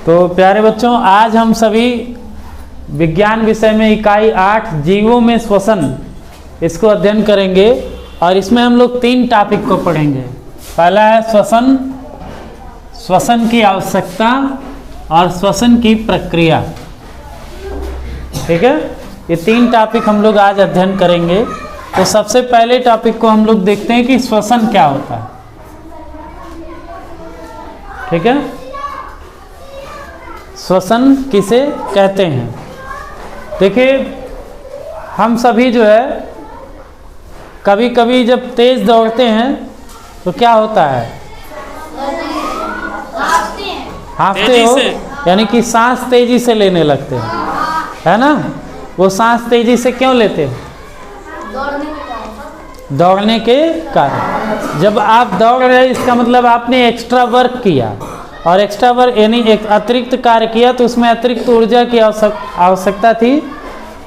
तो प्यारे बच्चों, आज हम सभी विज्ञान विषय में इकाई 8 जीवों में श्वसन इसको अध्ययन करेंगे और इसमें हम लोग 3 टॉपिक को पढ़ेंगे। पहला है श्वसन, श्वसन की आवश्यकता और श्वसन की प्रक्रिया। ठीक है, ये 3 टॉपिक हम लोग आज अध्ययन करेंगे। तो सबसे पहले टॉपिक को हम लोग देखते हैं कि श्वसन क्या होता है। ठीक है, श्वसन किसे कहते हैं। देखिए, हम सभी जो है कभी कभी जब तेज दौड़ते हैं तो क्या होता है, हांफते हो, यानी कि सांस तेजी से लेने लगते हैं, है ना। वो सांस तेजी से क्यों लेते हैं? दौड़ने के कारण। जब आप दौड़ रहे हैं इसका मतलब आपने एक्स्ट्रा वर्क किया, और एक्स्ट्रा वर्क यानी एक अतिरिक्त कार्य किया, तो उसमें अतिरिक्त ऊर्जा की आवश्यकता थी,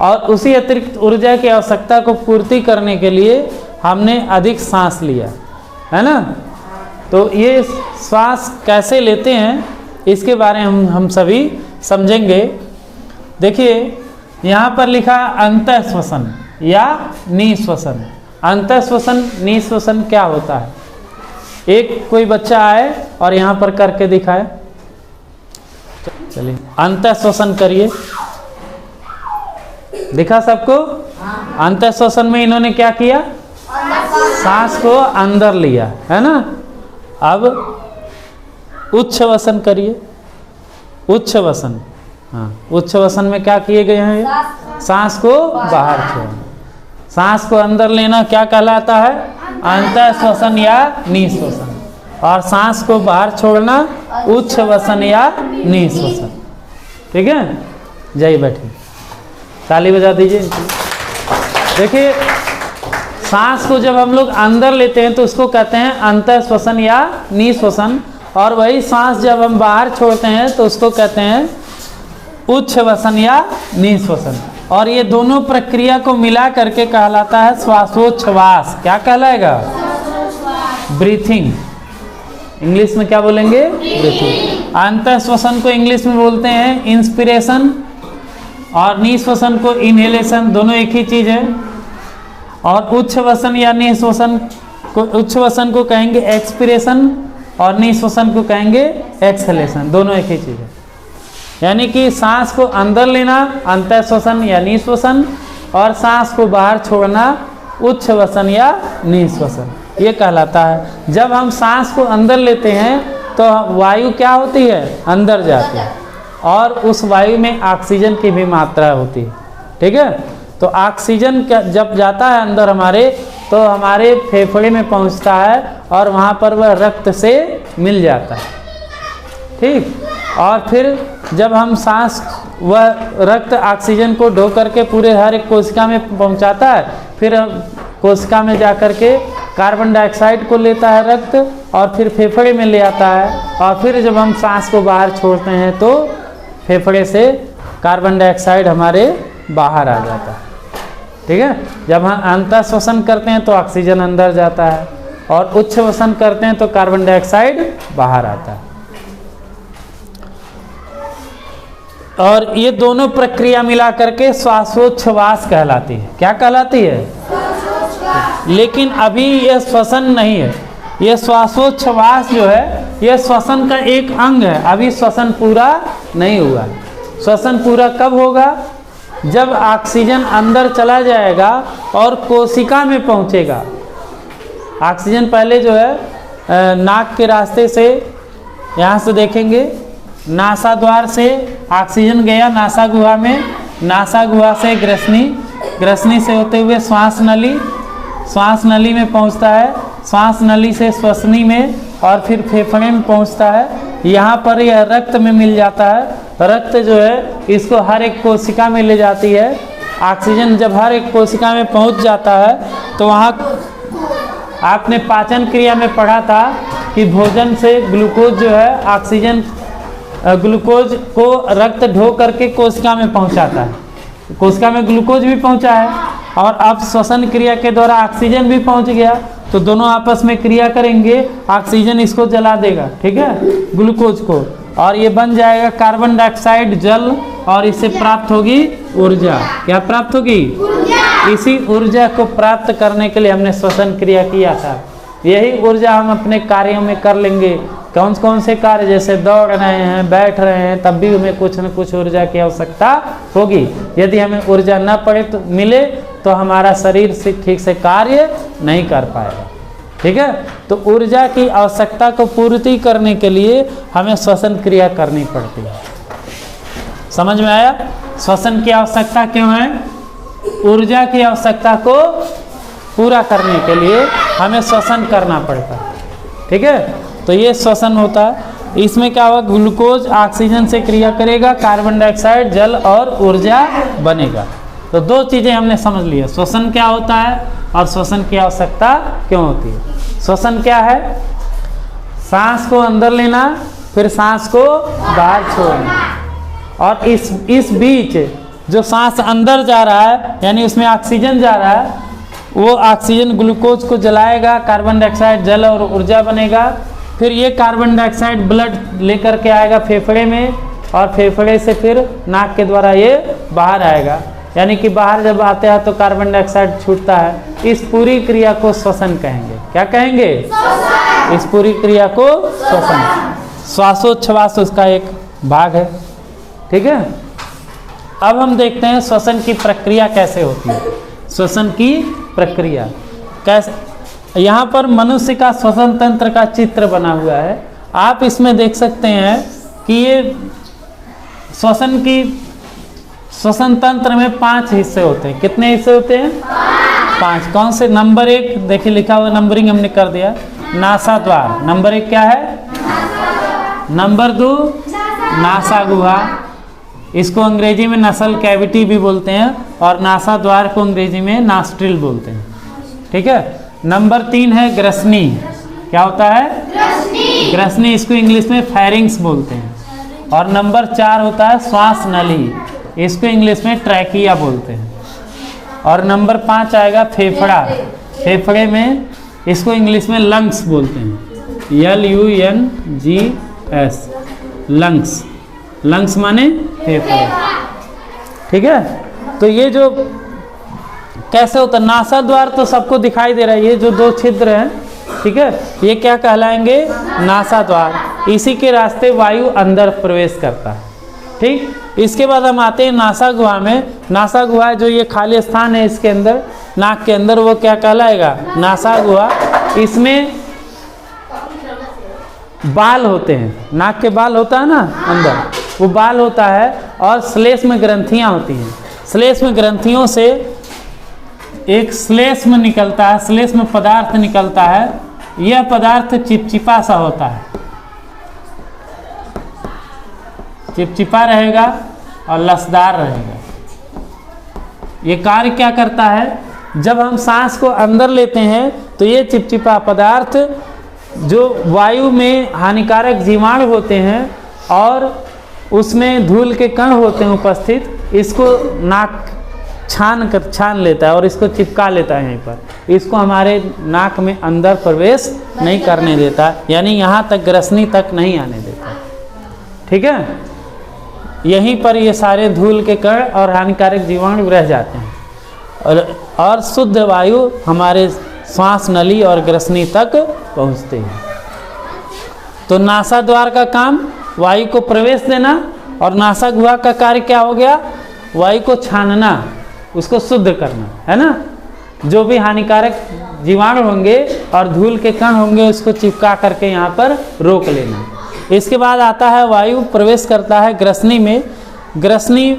और उसी अतिरिक्त ऊर्जा की आवश्यकता को पूर्ति करने के लिए हमने अधिक सांस लिया, है ना। तो ये श्वास कैसे लेते हैं इसके बारे में हम सभी समझेंगे। देखिए, यहाँ पर लिखा अंतः श्वसन या निःश्वसन। अंतः श्वसन निःश्वसन क्या होता है? एक कोई बच्चा आए और यहाँ पर करके दिखाए। चलिए, अंतः श्वसन करिए। दिखा सबको? अंतः श्वसन में इन्होंने क्या किया? सांस को अंदर लिया, है ना। अब उच्छ्वसन करिए। उच्छ्वसन, हाँ, उच्छ्वसन में क्या किए गए हैं? सांस को बाहर छोड़ना। सांस को अंदर लेना क्या कहलाता है? अंतः श्वसन या निःश्वसन। और सांस को बाहर छोड़ना उच्छ्वसन या निःश्वसन। ठीक है, जाइए बैठिए, ताली बजा दीजिए। देखिए, सांस को जब हम लोग अंदर लेते हैं तो उसको कहते हैं अंतः श्वसन या निःश्वसन, और वही सांस जब हम बाहर छोड़ते हैं तो उसको कहते हैं उच्छ्वसन या निःश्वसन। और ये दोनों प्रक्रिया को मिला करके कहलाता है श्वासोच्छ्वास। क्या कहलाएगा? ब्रीथिंग। इंग्लिश में क्या बोलेंगे? ब्रीथिंग। अंतः श्वसन को इंग्लिश में बोलते हैं इंस्पिरेशन, और निःश्वसन को इनहेलेशन। दोनों एक ही चीज है। और उच्छ्वसन या निःश्वसन को, उच्छ्वसन को कहेंगे एक्सपिरेशन और निःश्वसन को कहेंगे एक्सहेलेशन। दोनों एक ही चीज है। यानी कि सांस को अंदर लेना अंतः श्वसन या निःश्वसन, और सांस को बाहर छोड़ना उच्छ्वसन या निःश्वसन, ये कहलाता है। जब हम सांस को अंदर लेते हैं तो वायु क्या होती है? अंदर जाती है, और उस वायु में ऑक्सीजन की भी मात्रा होती है। ठीक है, तो ऑक्सीजन जब जाता है अंदर हमारे, तो हमारे फेफड़े में पहुंचता है, और वहाँ पर वह रक्त से मिल जाता है। ठीक, और फिर जब हम सांस, वह रक्त ऑक्सीजन को ढो करके पूरे हर एक कोशिका में पहुंचाता है, फिर कोशिका में जा कर के कार्बन डाइऑक्साइड को लेता है रक्त, और फिर फेफड़े में ले आता है, और फिर जब हम सांस को बाहर छोड़ते हैं तो फेफड़े से कार्बन डाइऑक्साइड हमारे बाहर आ जाता है। ठीक है, जब हम अंतः श्वसन करते हैं तो ऑक्सीजन अंदर जाता है, और उच्छ्वसन करते हैं तो कार्बन डाइऑक्साइड बाहर आता है। और ये दोनों प्रक्रिया मिला करके श्वासोच्छ्वास कहलाती है। क्या कहलाती है? लेकिन अभी यह श्वसन नहीं है। यह श्वासोच्छ्वास जो है यह श्वसन का एक अंग है। अभी श्वसन पूरा नहीं हुआ। श्वसन पूरा कब होगा? जब ऑक्सीजन अंदर चला जाएगा और कोशिका में पहुंचेगा। ऑक्सीजन पहले जो है नाक के रास्ते से, यहाँ से देखेंगे, नासा द्वार से ऑक्सीजन गया नासा गुहा में, नासा गुहा से ग्रसनी, ग्रसनी से होते हुए श्वास नली, श्वास नली में पहुंचता है, श्वास नली से श्वसनी में, और फिर फेफड़े में पहुंचता है। यहाँ पर यह रक्त में मिल जाता है। रक्त जो है इसको हर एक कोशिका में ले जाती है। ऑक्सीजन जब हर एक कोशिका में पहुंच जाता है तो वहाँ आपने पाचन क्रिया में पढ़ा था कि भोजन से ग्लूकोज जो है ऑक्सीजन, ग्लूकोज को रक्त ढो करके कोशिका में पहुंचाता है। कोशिका में ग्लूकोज भी पहुंचा है, और अब श्वसन क्रिया के द्वारा ऑक्सीजन भी पहुंच गया, तो दोनों आपस में क्रिया करेंगे, ऑक्सीजन इसको जला देगा, ठीक है, ग्लूकोज को, और ये बन जाएगा कार्बन डाइऑक्साइड, जल, और इससे प्राप्त होगी ऊर्जा। क्या प्राप्त होगी? इसी ऊर्जा को प्राप्त करने के लिए हमने श्वसन क्रिया किया था। यही ऊर्जा हम अपने कार्यों में कर लेंगे। कौन कौन से कार्य? जैसे दौड़ रहे हैं, बैठ रहे हैं, तब भी हमें कुछ न कुछ ऊर्जा की आवश्यकता होगी। यदि हमें ऊर्जा न पड़े तो मिले तो हमारा शरीर से ठीक से कार्य नहीं कर पाएगा। ठीक है, तो ऊर्जा की आवश्यकता को पूर्ति करने के लिए हमें श्वसन क्रिया करनी पड़ती है। समझ में आया? श्वसन की आवश्यकता क्यों है? ऊर्जा की आवश्यकता को पूरा करने के लिए हमें श्वसन करना पड़ता है। ठीक है, तो ये श्वसन होता है। इसमें क्या होगा? ग्लूकोज ऑक्सीजन से क्रिया करेगा, कार्बन डाइऑक्साइड, जल और ऊर्जा बनेगा। तो दो चीज़ें हमने समझ लिया, श्वसन क्या होता है और श्वसन की आवश्यकता क्यों होती है। श्वसन क्या है? सांस को अंदर लेना, फिर सांस को बाहर छोड़ना, और इस बीच जो सांस अंदर जा रहा है यानी उसमें ऑक्सीजन जा रहा है, वो ऑक्सीजन ग्लूकोज को जलाएगा, कार्बन डाइऑक्साइड, जल और ऊर्जा बनेगा। फिर ये कार्बन डाइऑक्साइड ब्लड लेकर के आएगा फेफड़े में, और फेफड़े से फिर नाक के द्वारा ये बाहर आएगा, यानी कि बाहर जब आते हैं तो कार्बन डाइऑक्साइड छूटता है। इस पूरी क्रिया को श्वसन कहेंगे। क्या कहेंगे? इस पूरी क्रिया को श्वसन। श्वासोच्छ्वास उसका एक भाग है। ठीक है, अब हम देखते हैं श्वसन की प्रक्रिया कैसे होती है। श्वसन की प्रक्रिया कैसे? यहाँ पर मनुष्य का श्वसन तंत्र का चित्र बना हुआ है। आप इसमें देख सकते हैं कि ये श्वसन तंत्र में 5 हिस्से होते हैं। कितने हिस्से होते हैं? 5। कौन से? नंबर 1 देखिए लिखा हुआ, नंबरिंग हमने कर दिया। नासाद्वार। नंबर 1 क्या है? नंबर 2 नासा गुहा, इसको अंग्रेजी में नसल कैविटी भी बोलते हैं, और नासाद्वार को अंग्रेजी में नॉस्ट्रिल बोलते हैं। ठीक है। नंबर 3 है ग्रसनी। क्या होता है? ग्रसनी, इसको इंग्लिश में फेरिंग्स बोलते हैं। और नंबर 4 होता है श्वास नली, इसको इंग्लिश में ट्रैकिया बोलते हैं। और नंबर 5 आएगा फेफड़ा। फेफड़े में इसको इंग्लिश में लंग्स बोलते हैं, LUNGS, लंग्स। लंग्स माने फेफड़े। ठीक है, तो ये जो कैसे होता है? नासाद्वार तो सबको दिखाई दे रहा है, ये जो 2 छिद्र हैं, ठीक है, ये क्या कहलाएंगे? नासाद्वार। इसी के रास्ते वायु अंदर प्रवेश करता है। ठीक, इसके बाद हम आते हैं नासा गुहा में। नासा गुहा जो ये खाली स्थान है इसके अंदर, नाक के अंदर, वो क्या कहलाएगा? नासा गुहा। इसमें बाल होते हैं, नाक के बाल होता है ना अंदर, वो बाल होता है, और श्लेष्म ग्रंथियां होती हैं। श्लेष्म ग्रंथियों से एक श्लेष्म निकलता है, श्लेष्म पदार्थ निकलता है। यह पदार्थ चिपचिपा सा होता है, चिपचिपा रहेगा और लसदार रहेगा। ये कार्य क्या करता है? जब हम सांस को अंदर लेते हैं तो ये चिपचिपा पदार्थ जो वायु में हानिकारक जीवाणु होते हैं और उसमें धूल के कण होते हैं उपस्थित, इसको नाक छान लेता है और इसको चिपका लेता है यहीं पर। इसको हमारे नाक में अंदर प्रवेश नहीं करने देता, यानी यहाँ तक ग्रसनी तक नहीं आने देता। ठीक है, यहीं पर ये सारे धूल के कण और हानिकारक जीवाणु रह जाते हैं, और शुद्ध वायु हमारे श्वास नली और ग्रसनी तक पहुँचते हैं। तो नासा द्वार का काम वायु को प्रवेश देना, और नासा गुहा का कार्य क्या हो गया? वायु को छानना, उसको शुद्ध करना, है ना। जो भी हानिकारक जीवाणु होंगे और धूल के कण होंगे उसको चिपका करके यहाँ पर रोक लेना। इसके बाद आता है वायु प्रवेश करता है ग्रसनी में। ग्रसनी,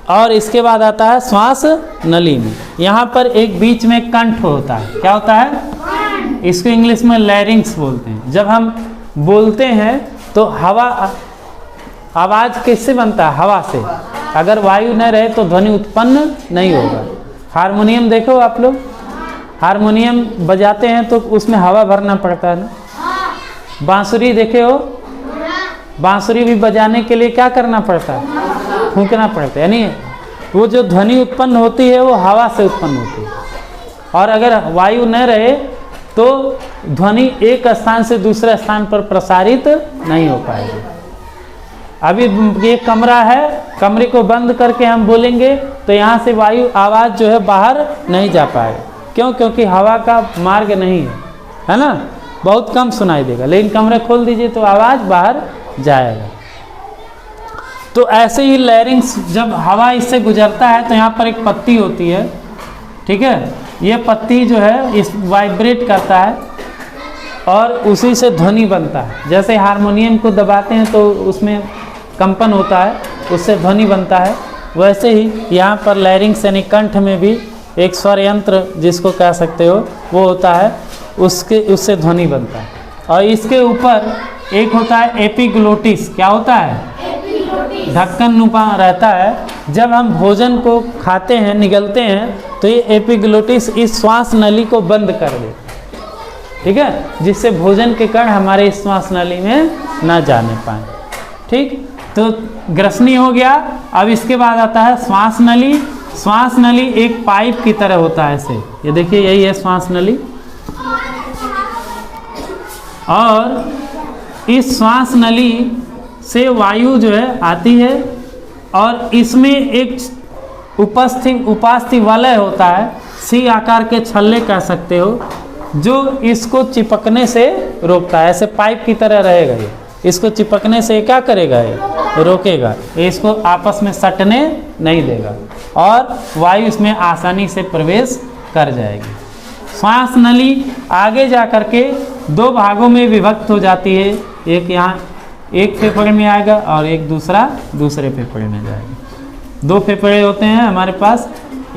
और इसके बाद आता है श्वास नली में। यहाँ पर एक बीच में कंठ होता है। क्या होता है? इसको इंग्लिश में लैरिंग्स बोलते हैं। जब हम बोलते हैं तो आवाज़ किससे बनता है? हवा से। अगर वायु न रहे तो ध्वनि उत्पन्न नहीं होगा। हारमोनियम देखो आप लोग, हारमोनियम बजाते हैं तो उसमें हवा भरना पड़ता है ना। बांसुरी देखे हो, बांसुरी भी बजाने के लिए क्या करना पड़ता है? फूंकना पड़ता है, यानी वो जो ध्वनि उत्पन्न होती है वो हवा से उत्पन्न होती है। और अगर वायु न रहे तो ध्वनि एक स्थान से दूसरे स्थान पर प्रसारित नहीं हो पाएगी। अभी ये कमरा है, कमरे को बंद करके हम बोलेंगे तो यहाँ से वायु आवाज़ जो है बाहर नहीं जा पाएगा। क्यों? क्योंकि हवा का मार्ग नहीं है ना, बहुत कम सुनाई देगा। लेकिन कमरे खोल दीजिए तो आवाज़ बाहर जाएगा। तो ऐसे ही लैरिंग्स, जब हवा इससे गुजरता है तो यहाँ पर एक पत्ती होती है, ठीक है। ये पत्ती जो है इस वाइब्रेट करता है और उसी से ध्वनि बनता है। जैसे हारमोनियम को दबाते हैं तो उसमें कंपन होता है, उससे ध्वनि बनता है। वैसे ही यहाँ पर लैरिंग्स यानी कंठ में भी एक स्वर यंत्र जिसको कह सकते हो वो होता है, उससे ध्वनि बनता है। और इसके ऊपर एक होता है एपिग्लोटिस। क्या होता है? ढक्कन नुमा रहता है। जब हम भोजन को खाते हैं, निगलते हैं, तो ये एपिग्लोटिस इस श्वास नली को बंद कर देता है, ठीक है, जिससे भोजन के कण हमारे इस श्वास नली में ना जाने पाए। ठीक, तो ग्रसनी हो गया। अब इसके बाद आता है श्वास नली। श्वास नली एक पाइप की तरह होता है ऐसे, ये देखिए यही है श्वास नली। और इस श्वास नली से वायु जो है आती है और इसमें एक उपास्थि वलय होता है, सी आकार के छल्ले कह सकते हो, जो इसको चिपकने से रोकता है। ऐसे पाइप की तरह रहेगा ये, इसको चिपकने से क्या करेगा? ये रोकेगा, इसको आपस में सटने नहीं देगा और वायु इसमें आसानी से प्रवेश कर जाएगी। श्वास नली आगे जा कर के दो भागों में विभक्त हो जाती है। एक यहाँ एक फेफड़े में आएगा और एक दूसरे फेफड़े में जाएगा। दो फेफड़े होते हैं हमारे पास।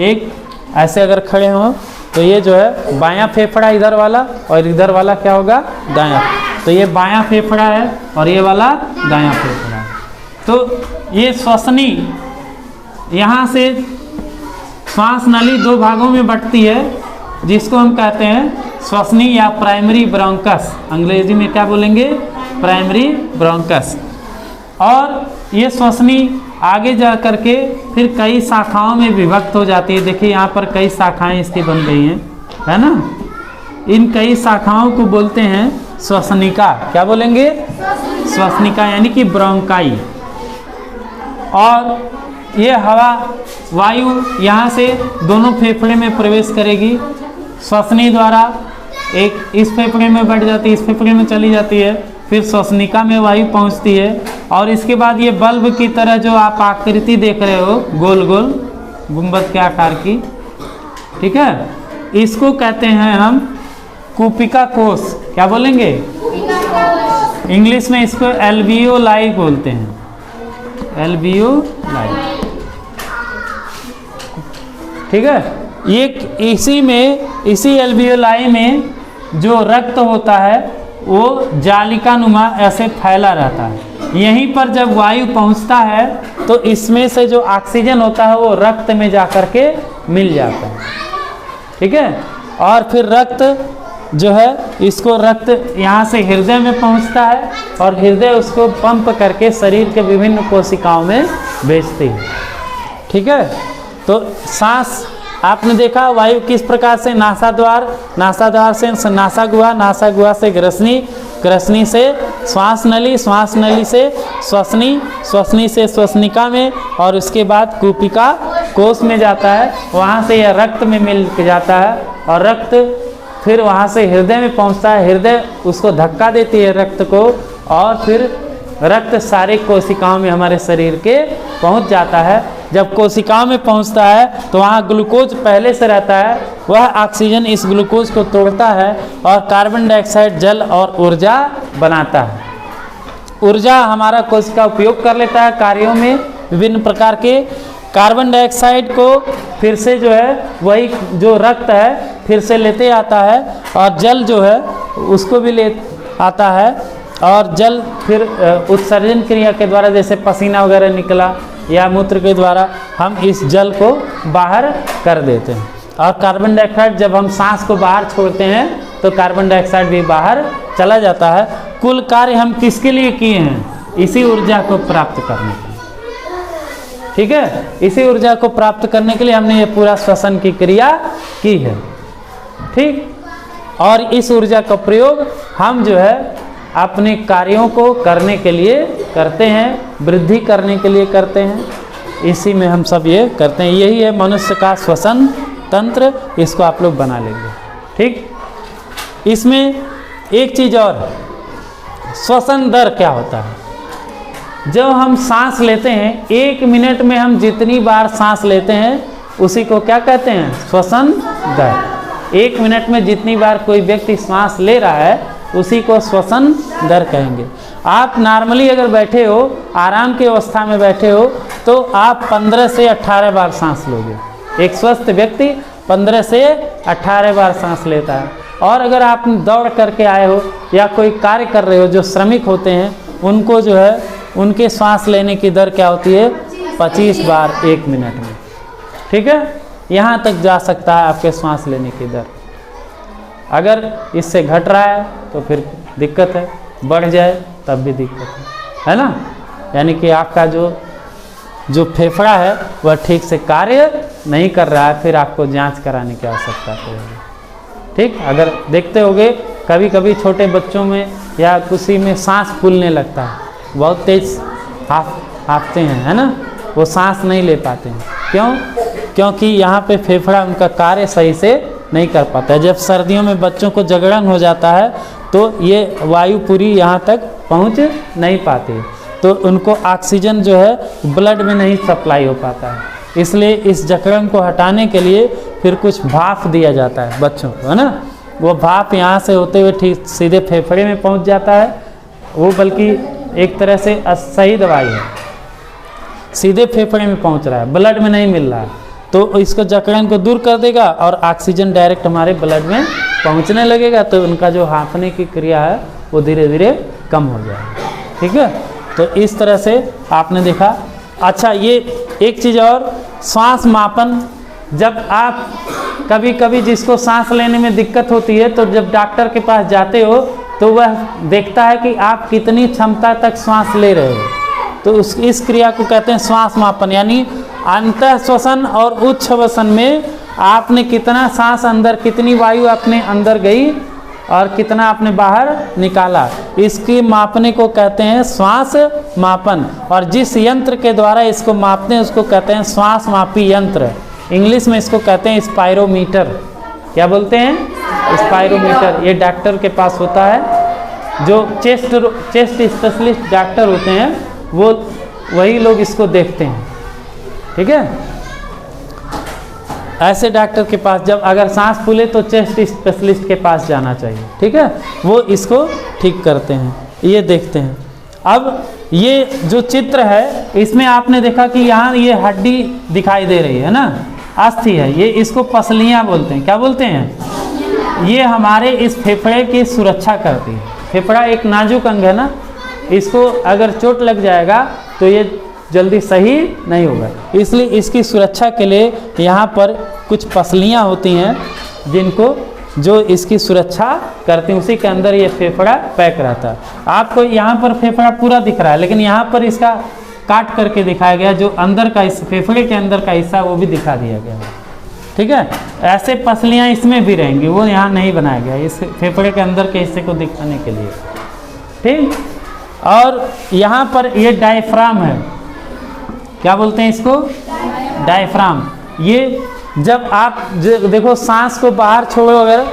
एक ऐसे अगर खड़े हो तो ये जो है बायां फेफड़ा इधर वाला, और इधर वाला क्या होगा? दायां। तो ये बायां फेफड़ा है और ये वाला दायां फेफड़ा है। तो ये श्वसनी, यहाँ से श्वास नली दो भागों में बंटती है, जिसको हम कहते हैं श्वसनी या प्राइमरी ब्रोंकस। अंग्रेजी में क्या बोलेंगे? Primary bronchus. और ये श्वसनी आगे जा करके फिर कई शाखाओं में विभक्त हो जाती है। देखिए यहाँ पर कई शाखाएं इसकी बन गई हैं, है ना। इन कई शाखाओं को बोलते हैं श्वसनिका। क्या बोलेंगे? श्वसनिका, यानी कि ब्रोंकाई। और ये हवा वायु यहाँ से दोनों फेफड़े में प्रवेश करेगी श्वसनी द्वारा। एक इस फेफड़े में बैठ जाती है, इस फेफड़े में चली जाती है, फिर श्वसनिका में वायु पहुँचती है। और इसके बाद ये बल्ब की तरह जो आप आकृति देख रहे हो, गोल गोल गुंबद के आकार की, ठीक है, इसको कहते हैं हम कूपिका कोश। क्या बोलेंगे? इंग्लिश में इसको एल्वियोलाई बोलते हैं, एल्वियोलाई, ठीक है। ये इसी एल्वियोलाई में जो रक्त होता है वो जालिका नुमा ऐसे फैला रहता है। यहीं पर जब वायु पहुंचता है तो इसमें से जो ऑक्सीजन होता है वो रक्त में जाकर के मिल जाता है, ठीक है। और फिर रक्त जो है, इसको रक्त यहाँ से हृदय में पहुँचता है और हृदय उसको पंप करके शरीर के विभिन्न कोशिकाओं में भेजती है, ठीक है। तो सांस आपने देखा वायु किस प्रकार से नासाद्वार से नासागुहा से ग्रसनी से श्वास नली से श्वसनी से श्वसनिका में, और उसके बाद कूपिका कोश में जाता है। वहाँ से यह रक्त में मिल जाता है और रक्त फिर वहाँ से हृदय में पहुँचता है। हृदय उसको धक्का देती है रक्त को, और फिर रक्त सारे कोशिकाओं में हमारे शरीर के पहुँच जाता है। जब कोशिकाओं में पहुंचता है तो वहाँ ग्लूकोज पहले से रहता है, वह ऑक्सीजन इस ग्लूकोज को तोड़ता है और कार्बन डाइऑक्साइड जल और ऊर्जा बनाता है। ऊर्जा हमारा कोशिका उपयोग कर लेता है कार्यों में विभिन्न प्रकार के। कार्बन डाइऑक्साइड को फिर से जो है वही जो रक्त है फिर से लेते आता है, और जल जो है उसको भी ले आता है, और जल फिर उत्सर्जन क्रिया के द्वारा, जैसे पसीना वगैरह निकला या मूत्र के द्वारा, हम इस जल को बाहर कर देते हैं। और कार्बन डाइऑक्साइड जब हम सांस को बाहर छोड़ते हैं तो कार्बन डाइऑक्साइड भी बाहर चला जाता है। कुल कार्य हम किसके लिए किए हैं? इसी ऊर्जा को प्राप्त करने के लिए, ठीक है। इसी ऊर्जा को प्राप्त करने के लिए हमने ये पूरा श्वसन की क्रिया की है, ठीक। और इस ऊर्जा का प्रयोग हम जो है अपने कार्यों को करने के लिए करते हैं, वृद्धि करने के लिए करते हैं, इसी में हम सब ये करते हैं। यही है मनुष्य का श्वसन तंत्र, इसको आप लोग बना लेंगे। ठीक, इसमें एक चीज़ और, श्वसन दर क्या होता है। जब हम सांस लेते हैं, 1 मिनट में हम जितनी बार सांस लेते हैं उसी को क्या कहते हैं, श्वसन दर। 1 मिनट में जितनी बार कोई व्यक्ति सांस ले रहा है उसी को श्वसन दर कहेंगे। आप नॉर्मली अगर बैठे हो, आराम की अवस्था में बैठे हो, तो आप 15 से 18 बार सांस लोगे। एक स्वस्थ व्यक्ति 15 से 18 बार सांस लेता है। और अगर आप दौड़ करके आए हो या कोई कार्य कर रहे हो, जो श्रमिक होते हैं उनको जो है उनके सांस लेने की दर क्या होती है, 25 बार 1 मिनट में। ठीक है, यहाँ तक जा सकता है आपके सांस लेने की दर। अगर इससे घट रहा है तो फिर दिक्कत है, बढ़ जाए तब भी दिक्कत है ना। यानी कि आपका जो फेफड़ा है वह ठीक से कार्य नहीं कर रहा है, फिर आपको जांच कराने की आवश्यकता पड़ेगी। ठीक, अगर देखते होगे कभी कभी छोटे बच्चों में या किसी में सांस फूलने लगता है, बहुत तेज हाँफते हैं, है ना, वो सांस नहीं ले पाते हैं। क्यों? क्योंकि यहाँ पे फेफड़ा उनका कार्य सही से नहीं कर पाता है। जब सर्दियों में बच्चों को जगड़न हो जाता है तो ये वायु पूरी यहाँ तक पहुँच नहीं पाती, तो उनको ऑक्सीजन जो है ब्लड में नहीं सप्लाई हो पाता है। इसलिए इस जकड़न को हटाने के लिए फिर कुछ भाप दिया जाता है बच्चों को, है ना। वो भाप यहाँ से होते हुए ठीक सीधे फेफड़े में पहुँच जाता है। वो बल्कि एक तरह से सही दवाई है, सीधे फेफड़े में पहुँच रहा है, ब्लड में नहीं मिल रहा है, तो इसको जकड़न को दूर कर देगा और ऑक्सीजन डायरेक्ट हमारे ब्लड में पहुँचने लगेगा, तो उनका जो हाँफने की क्रिया है वो धीरे धीरे कम हो जाएगा। ठीक है, तो इस तरह से आपने देखा। अच्छा, ये एक चीज़ और, श्वास मापन। जब आप कभी कभी जिसको सांस लेने में दिक्कत होती है, तो जब डॉक्टर के पास जाते हो तो वह देखता है कि आप कितनी क्षमता तक श्वास ले रहे हो, तो इस क्रिया को कहते हैं श्वास मापन। यानी अंतः श्वसन और उच्च श्वसन में आपने कितना सांस अंदर, कितनी वायु अपने अंदर गई और कितना आपने बाहर निकाला, इसकी मापने को कहते हैं श्वास मापन। और जिस यंत्र के द्वारा इसको मापते हैं उसको कहते हैं श्वास मापी यंत्र। इंग्लिश में इसको कहते हैं स्पायरोमीटर। क्या बोलते हैं? स्पायरोमीटर। ये डॉक्टर के पास होता है, जो चेस्ट स्पेशलिस्ट डॉक्टर होते हैं वो वही लोग इसको देखते हैं। ठीक है, ऐसे डॉक्टर के पास जब अगर सांस फूले तो चेस्ट स्पेशलिस्ट के पास जाना चाहिए। ठीक है, वो इसको ठीक करते हैं, ये देखते हैं। अब ये जो चित्र है इसमें आपने देखा कि यहाँ ये हड्डी दिखाई दे रही है ना, अस्थि है, ये इसको पसलियाँ बोलते हैं। क्या बोलते हैं? ये हमारे इस फेफड़े की सुरक्षा करती है। फेफड़ा एक नाजुक अंग है ना, इसको अगर चोट लग जाएगा तो ये जल्दी सही नहीं होगा, इसलिए इसकी सुरक्षा के लिए यहाँ पर कुछ पसलियाँ होती हैं जिनको जो इसकी सुरक्षा करती हैं। उसी के अंदर ये फेफड़ा पैक रहता है। आपको यहाँ पर फेफड़ा पूरा दिख रहा है, लेकिन यहाँ पर इसका काट करके दिखाया गया, जो अंदर का इस फेफड़े के अंदर का हिस्सा वो भी दिखा दिया गया है। ठीक है, ऐसे पसलियाँ इसमें भी रहेंगी, वो यहाँ नहीं बनाया गया, इस फेफड़े के अंदर के हिस्से को दिखाने के लिए। ठीक, और यहाँ पर ये डायफ्राम है। क्या बोलते हैं इसको? डायफ्राम। ये जब आप देखो सांस को बाहर छोड़ो अगर,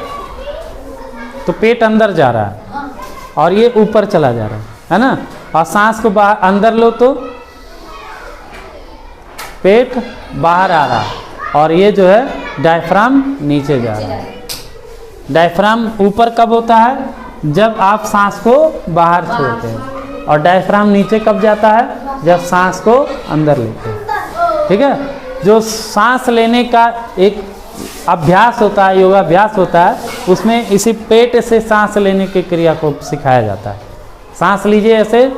तो पेट अंदर जा रहा है और ये ऊपर चला जा रहा है ना, और सांस को बाहर अंदर लो तो पेट बाहर आ रहा है, और ये जो है डायफ्राम नीचे जा रहा है। डायफ्राम ऊपर कब होता है? जब आप सांस को बाहर छोड़ते हैं, और डायफ्राम नीचे कब जाता है? जब सांस को अंदर लेते हैं। ठीक है, जो सांस लेने का एक अभ्यास होता है, योगाभ्यास होता है, उसमें इसी पेट से सांस लेने की क्रिया को सिखाया जाता है। सांस लीजिए ऐसे,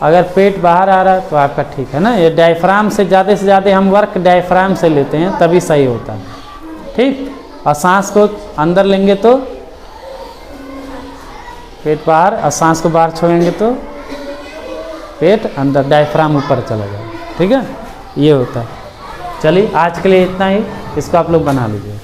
अगर पेट बाहर आ रहा है तो आपका ठीक है ना। ये डायफ्राम से ज़्यादा हम वर्क डायफ्राम से लेते हैं, तभी सही होता है। ठीक, और सांस को अंदर लेंगे तो पेट बाहर, और सांस को बाहर छोड़ेंगे तो पेट अंदर, डायफ्राम ऊपर चला जाएगा। ठीक है, ये होता है। चलिए आज के लिए इतना ही, इसको आप लोग बना लीजिए।